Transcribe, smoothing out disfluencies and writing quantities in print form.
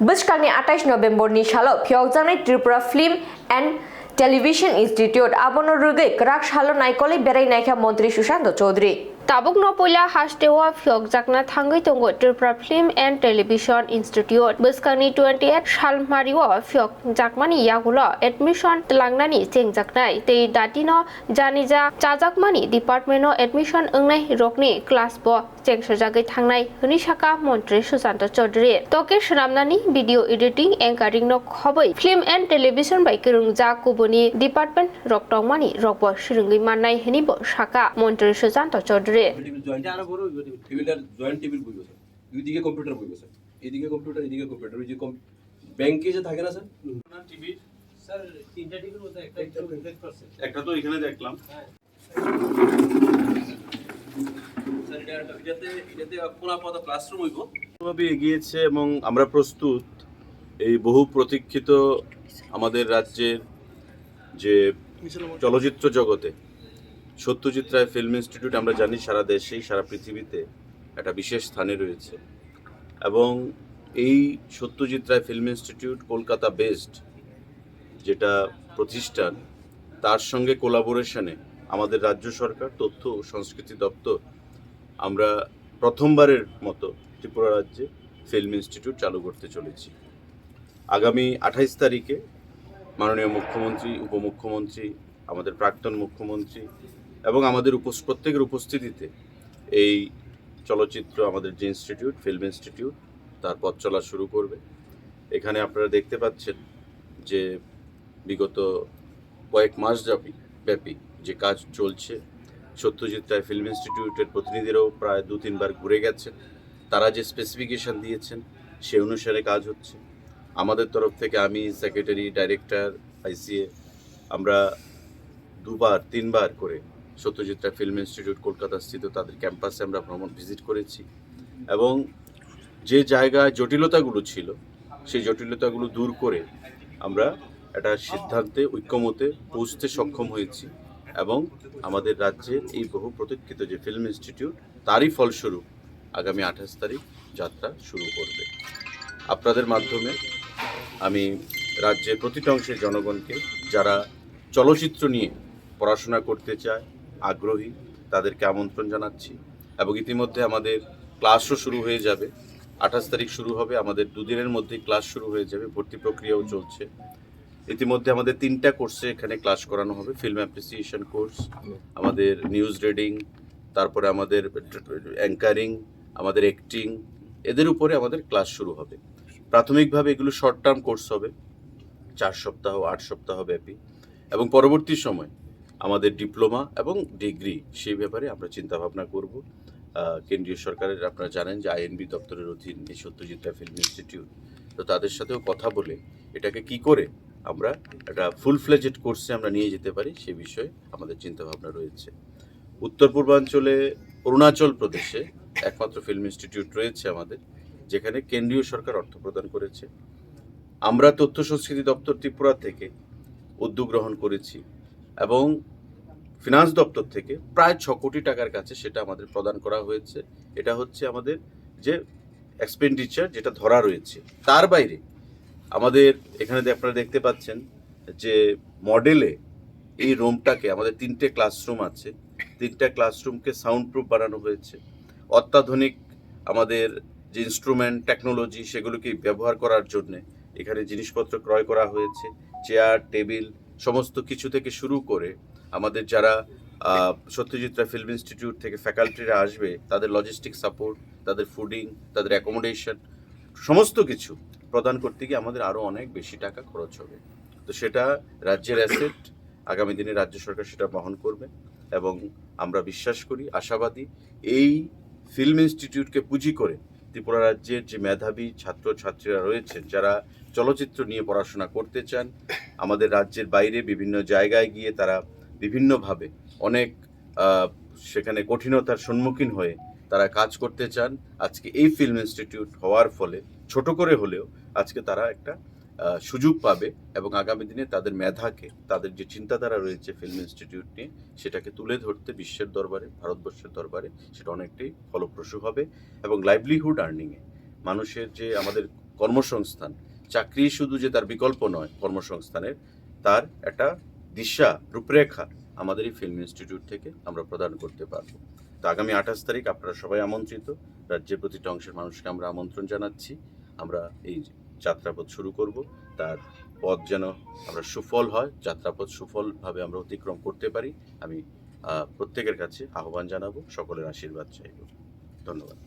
Bwskang ni 28 November ni salo Fiyokjaknai Tripura Film and Television Institute abono rugai krak salo naikoli berai naikha Mantri Sushant Chaudhary. Tabuk no poila hastewa Fiyokjaknai thangai tongo Tripura Film and Television Institute Bwskang ni 28 Salmari wa Fiyokjakmani yagulo admission tlangnani chengjaknai tei datino janija chajakmani department of admission ongnai rokni class bo chengsajagai thangnai hini saka Mantri Sushant Chaudhary toke sramnani video editing anchoring no khobai film and television by kerungja kubuni department roktongmani rokbo sirungi mannai hini bo saka Mantri Sushant Chaudhary joint আরো বড় টেবিলের joint table বইবো sir দুইদিকে computer বইবো sir এইদিকে computer এইদিকে computer ওই যে ব্যাংকে যে থাকে না স্যার না টিভি স্যার তিনটা টিভির মধ্যে একটা তো এখানে দেখলাম স্যার এটাতে পুরো পদ ক্লাসরুম হইবো ভাবে এগিয়েছে এবং আমরা প্রস্তুত এই বহু প্রতীক্ষিত আমাদের রাজ্যের যে চলচ্চিত্র জগতে সত্যজিৎ রায় ফিল্ম ইনস্টিটিউট আমরা জানি সারা দেশেই সারা পৃথিবীতে একটা বিশেষ স্থানে রয়েছে এবং এই Satyajit Ray film institute Kolkata based যেটা প্রতিষ্ঠান তার সঙ্গে কোলাবোরেশনে আমাদের রাজ্য সরকার তথ্য ও সংস্কৃতি দপ্তর আমরা প্রথমবারের মতো ত্রিপুরা রাজ্যে ফিল্ম ইনস্টিটিউট চালু করতে চলেছি। আগামী 28 তারিখে মাননীয় মুখ্যমন্ত্রী উপমুখ্যমন্ত্রী আমাদের প্রাক্তন মুখ্যমন্ত্রী এবং আমাদের প্রত্যেকের উপস্থিতিতে এই চলচ্চিত্র আমাদের যে ইনস্টিটিউট ফিল্ম ইনস্টিটিউট তার পথ চলা শুরু করবে। এখানে আপনারা দেখতে পাচ্ছেন যে বিগত কয়েক মাস ব্যাপী যে কাজ চলছে সত্যজিৎ রায় ফিল্ম ইনস্টিটিউটের প্রতিনিধিরাও প্রায় 2-3 বার ঘুরে গেছেন, তারা যে স্পেসিফিকেশান দিয়েছেন সে অনুসারে কাজ হচ্ছে। আমাদের তরফ থেকে আমি সেক্রেটারি ডাইরেক্টর আইসিএ আমরা 2-3 বার করে সত্যজিৎ রায় ফিল্ম ইনস্টিটিউট কলকাতা স্থিত তাদের ক্যাম্পাসে আমরা ভিজিট করেছি এবং যে জায়গায় জটিলতাগুলো ছিল সেই জটিলতাগুলো দূর করে আমরা একটা সিদ্ধান্তে ঐক্যমতে পৌঁছতে সক্ষম হয়েছি এবং আমাদের রাজ্যের এই বহু প্রতীক্ষিত যে ফিল্ম ইনস্টিটিউট তারই ফলস্বরূপ আগামী 28 তারিখ যাত্রা শুরু করবে। আপনাদের মাধ্যমে আমি রাজ্যের প্রতিটা অংশের জনগণকে যারা চলচ্চিত্র নিয়ে পড়াশোনা করতে চায় আগ্রহী তাদেরকে আমন্ত্রণ জানাচ্ছি এবং ইতিমধ্যে আমাদের ক্লাসও শুরু হয়ে যাবে। 28 তারিখ শুরু হবে, আমাদের 2 দিনের মধ্যেই ক্লাস শুরু হয়ে যাবে, ভর্তি প্রক্রিয়াও চলছে। ইতিমধ্যে আমাদের 3টা কোর্সে এখানে ক্লাস করানো হবে, ফিল্ম অ্যাপ্রিসিয়েশন কোর্স, আমাদের নিউজ রিডিং, তারপরে আমাদের অ্যাঙ্কারিং, আমাদের অ্যাক্টিং, এদের উপরে আমাদের ক্লাস শুরু হবে। প্রাথমিকভাবে এগুলো শর্ট টার্ম কোর্স হবে 4 সপ্তাহ 8 সপ্তাহ ব্যাপী এবং পরবর্তী সময় আমাদের ডিপ্লোমা এবং ডিগ্রি সেই ব্যাপারে আমরা চিন্তাভাবনা করব। কেন্দ্রীয় সরকারের আপনারা জানেন যে আইএনবি দপ্তরের অধীন এই সত্যজিৎ রায় ফিল্ম ইনস্টিটিউট, তো তাদের সাথেও কথা বলে এটাকে কি করে আমরা একটা ফুল ফ্লেজেড কোর্সে আমরা নিয়ে যেতে পারি সে বিষয়ে আমাদের চিন্তাভাবনা রয়েছে। উত্তর পূর্বাঞ্চলে অরুণাচল প্রদেশে একমাত্র ফিল্ম ইনস্টিটিউট রয়েছে আমাদের, যেখানে কেন্দ্রীয় সরকার অর্থ প্রদান করেছে। আমরা তথ্য সংস্কৃতি দপ্তর ত্রিপুরা থেকে উদ্যোগ গ্রহণ করেছি এবং ফিনান্স দপ্তর থেকে প্রায় 6 কোটি টাকার কাছে সেটা আমাদের প্রদান করা হয়েছে। এটা হচ্ছে আমাদের যে এক্সপেন্ডিচার যেটা ধরা রয়েছে। তার বাইরে আমাদের এখানে আপনারা দেখতে পাচ্ছেন যে মডেলে এই রুমটাকে আমাদের 3টে ক্লাসরুম আছে, 3টা ক্লাসরুমকে সাউন্ড প্রুফ বানানো হয়েছে। অত্যাধুনিক আমাদের যে ইনস্ট্রুমেন্ট টেকনোলজি সেগুলোকে ব্যবহার করার জন্যে এখানে জিনিসপত্র ক্রয় করা হয়েছে, চেয়ার টেবিল সমস্ত কিছু থেকে শুরু করে আমাদের যারা সত্যজিৎ রায় ফিল্ম ইনস্টিটিউট থেকে ফ্যাকাল্টিরা আসবে তাদের লজিস্টিক সাপোর্ট, তাদের ফুডিং, তাদের অ্যাকোমোডেশন সমস্ত কিছু প্রদান করতে গিয়ে আমাদের আরও অনেক বেশি টাকা খরচ হবে। তো সেটা রাজ্যের অ্যাসেট, আগামী দিনে রাজ্য সরকার সেটা বহন করবে এবং আমরা বিশ্বাস করি আশাবাদী এই ফিল্ম ইনস্টিটিউটকে পুঁজি করে ত্রিপুরা রাজ্যের যে মেধাবী ছাত্রছাত্রীরা রয়েছেন যারা চলচ্চিত্র নিয়ে পড়াশোনা করতে চান, আমাদের রাজ্যের বাইরে বিভিন্ন জায়গায় গিয়ে তারা বিভিন্নভাবে অনেক সেখানে কঠিনতার সম্মুখীন হয়ে তারা কাজ করতে চান, আজকে এই ফিল্ম ইনস্টিটিউট হওয়ার ফলে ছোট করে হলেও আজকে তারা একটা সুযোগ পাবে এবং আগামী দিনে তাদের মেধাকে, তাদের যে চিন্তাধারা রয়েছে ফিল্ম ইনস্টিটিউট নিয়ে সেটাকে তুলে ধরতে বিশ্বের দরবারে, ভারতবর্ষের দরবারে সেটা অনেকটাই ফলপ্রসূ হবে এবং লাইভলিহুড আর্নিংয়ে মানুষের যে আমাদের কর্মসংস্থান, চাকরি শুধু যে তার বিকল্প নয় কর্মসংস্থানের, তার একটা দিশা রূপরেখা আমাদের এই ফিল্ম ইনস্টিটিউট থেকে আমরা প্রদান করতে পারবো। তো আগামী 28 তারিখ আপনারা সবাই আমন্ত্রিত, রাজ্যের প্রতিটা অংশের মানুষকে আমরা আমন্ত্রণ জানাচ্ছি। আমরা এই যাত্রাপথ শুরু করব, তার পথ যেন আমরা সুফল হয়, যাত্রাপথ সুফলভাবে আমরা অতিক্রম করতে পারি। আমি প্রত্যেকের কাছে আহ্বান জানাবো, সকলের আশীর্বাদ চাইব। ধন্যবাদ।